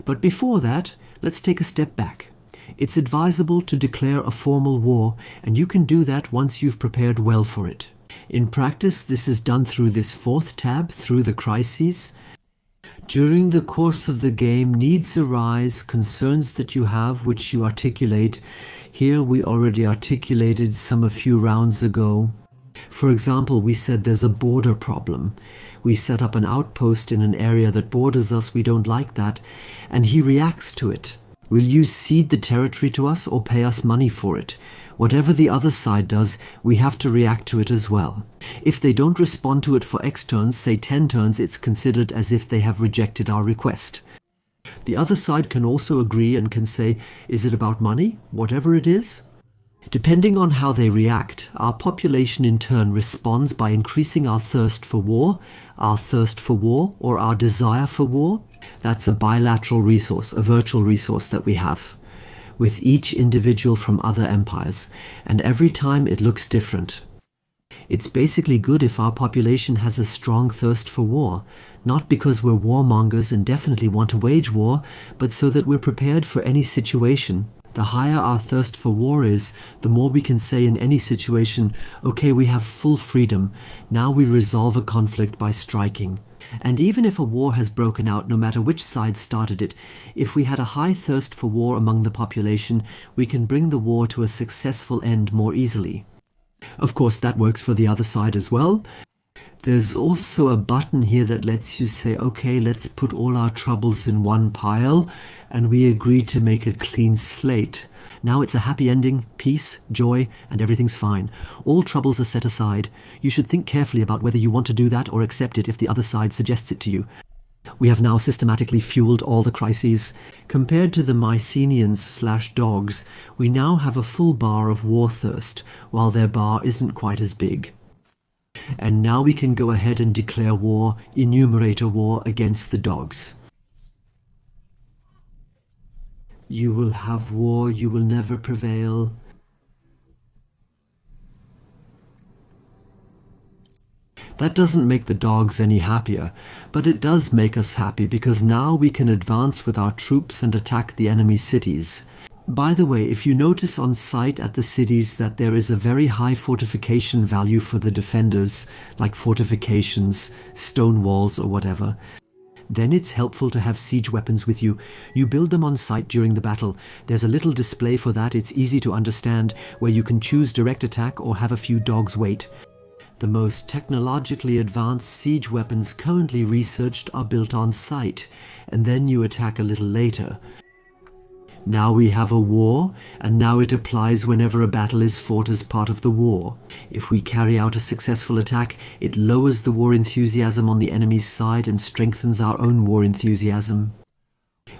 [SPEAKER 1] But before that, let's take a step back. It's advisable to declare a formal war, and you can do that once you've prepared well for it. In practice, this is done through this 4th tab, through the crises. During the course of the game, needs arise, concerns that you have, which you articulate. Here we already articulated some a few rounds ago. For example, we said there's a border problem. We set up an outpost in an area that borders us, we don't like that, and he reacts to it. Will you cede the territory to us or pay us money for it? Whatever the other side does, we have to react to it as well. If they don't respond to it for X turns, say 10 turns, it's considered as if they have rejected our request. The other side can also agree and can say, is it about money? Whatever it is. Depending on how they react, our population in turn responds by increasing our thirst for war, or our desire for war. That's a bilateral resource, a virtual resource that we have, with each individual from other empires, and every time it looks different. It's basically good if our population has a strong thirst for war, not because we're warmongers and definitely want to wage war, but so that we're prepared for any situation. The higher our thirst for war is, the more we can say in any situation, okay, we have full freedom, now we resolve a conflict by striking. And even if a war has broken out, no matter which side started it, if we had a high thirst for war among the population, we can bring the war to a successful end more easily. Of course, that works for the other side as well. There's also a button here that lets you say, okay, let's put all our troubles in one pile, and we agree to make a clean slate. Now it's a happy ending, peace, joy, and everything's fine. All troubles are set aside. You should think carefully about whether you want to do that or accept it if the other side suggests it to you. We have now systematically fueled all the crises. Compared to the Mycenaeans/dogs, we now have a full bar of war thirst, while their bar isn't quite as big. And now we can go ahead and declare war, enumerate a war against the dogs. You will have war, you will never prevail. That doesn't make the dogs any happier, but it does make us happy because now we can advance with our troops and attack the enemy cities. By the way, if you notice on site at the cities that there is a very high fortification value for the defenders, like fortifications, stone walls or whatever, then it's helpful to have siege weapons with you. You build them on site during the battle. There's a little display for that, it's easy to understand, where you can choose direct attack or have a few dogs wait. The most technologically advanced siege weapons currently researched are built on site, and then you attack a little later. Now we have a war, and now it applies whenever a battle is fought as part of the war. If we carry out a successful attack, it lowers the war enthusiasm on the enemy's side and strengthens our own war enthusiasm.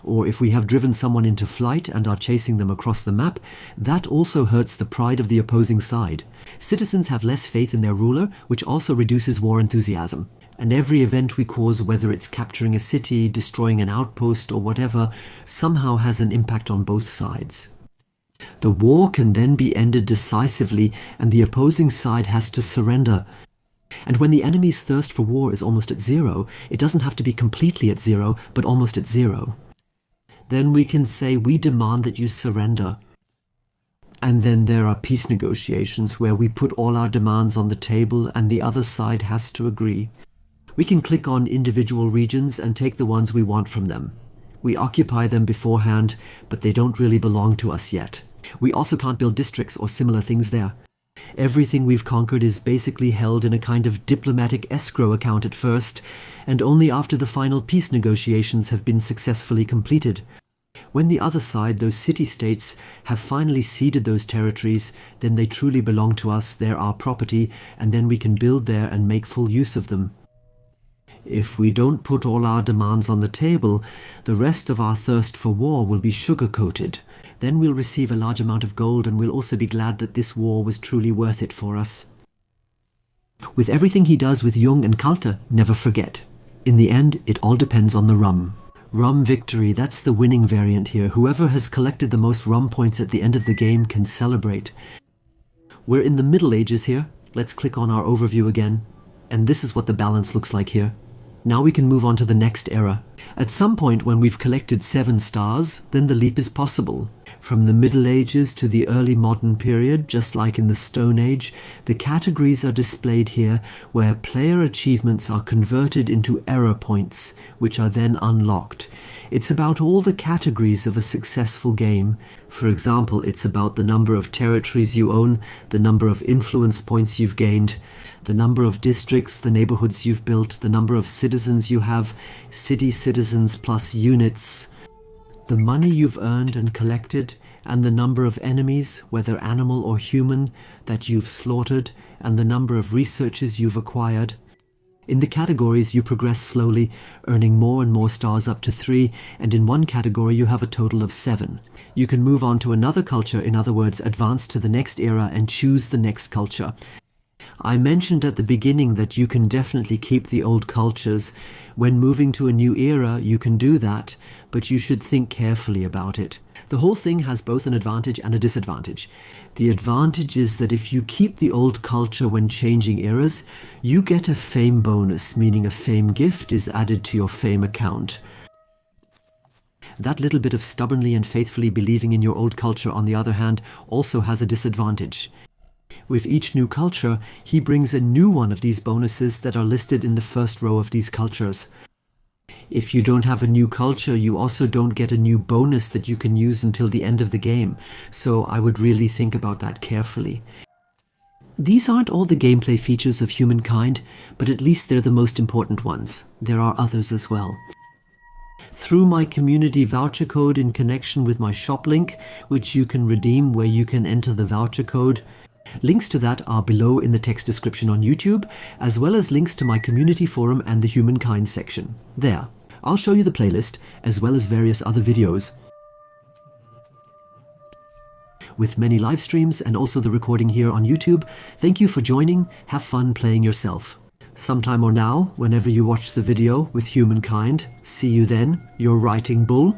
[SPEAKER 1] Or if we have driven someone into flight and are chasing them across the map, that also hurts the pride of the opposing side. Citizens have less faith in their ruler, which also reduces war enthusiasm. And every event we cause, whether it's capturing a city, destroying an outpost, or whatever, somehow has an impact on both sides. The war can then be ended decisively, and the opposing side has to surrender. And when the enemy's thirst for war is almost at zero, it doesn't have to be completely at zero, but almost at zero. Then we can say, we demand that you surrender. And then there are peace negotiations where we put all our demands on the table and the other side has to agree. We can click on individual regions and take the ones we want from them. We occupy them beforehand, but they don't really belong to us yet. We also can't build districts or similar things there. Everything we've conquered is basically held in a kind of diplomatic escrow account at first, and only after the final peace negotiations have been successfully completed. When the other side, those city-states, have finally ceded those territories, then they truly belong to us, they're our property, and then we can build there and make full use of them. If we don't put all our demands on the table, the rest of our thirst for war will be sugar-coated. Then we'll receive a large amount of gold and we'll also be glad that this war was truly worth it for us. With everything he does with Jung and Kalte, never forget. In the end, it all depends on the rum. Rum victory, that's the winning variant here. Whoever has collected the most rum points at the end of the game can celebrate. We're in the Middle Ages here. Let's click on our overview again. And this is what the balance looks like here. Now we can move on to the next era. At some point when we've collected 7 stars, then the leap is possible. From the Middle Ages to the early modern period, just like in the Stone Age, the categories are displayed here where player achievements are converted into error points, which are then unlocked. It's about all the categories of a successful game. For example, it's about the number of territories you own, the number of influence points you've gained, the number of districts, the neighborhoods you've built, the number of citizens you have, city citizens plus units, the money you've earned and collected, and the number of enemies, whether animal or human, that you've slaughtered, and the number of researches you've acquired. In the categories you progress slowly, earning more and more stars up to 3, and in one category you have a total of 7. You can move on to another culture, in other words, advance to the next era and choose the next culture. I mentioned at the beginning that you can definitely keep the old cultures. When moving to a new era, you can do that, but you should think carefully about it. The whole thing has both an advantage and a disadvantage. The advantage is that if you keep the old culture when changing eras, you get a fame bonus, meaning a fame gift is added to your fame account. That little bit of stubbornly and faithfully believing in your old culture, on the other hand, also has a disadvantage. With each new culture, he brings a new one of these bonuses that are listed in the first row of these cultures. If you don't have a new culture, you also don't get a new bonus that you can use until the end of the game, so I would really think about that carefully. These aren't all the gameplay features of Humankind, but at least they're the most important ones. There are others as well. Through my community voucher code in connection with my shop link, which you can redeem where you can enter the voucher code, links to that are below in the text description on YouTube, as well as links to my community forum and the Humankind section. There. I'll show you the playlist, as well as various other videos. with many live streams and also the recording here on YouTube. Thank you for joining. Have fun playing yourself. Sometime or now, whenever you watch the video with Humankind. See you then, your writing bull.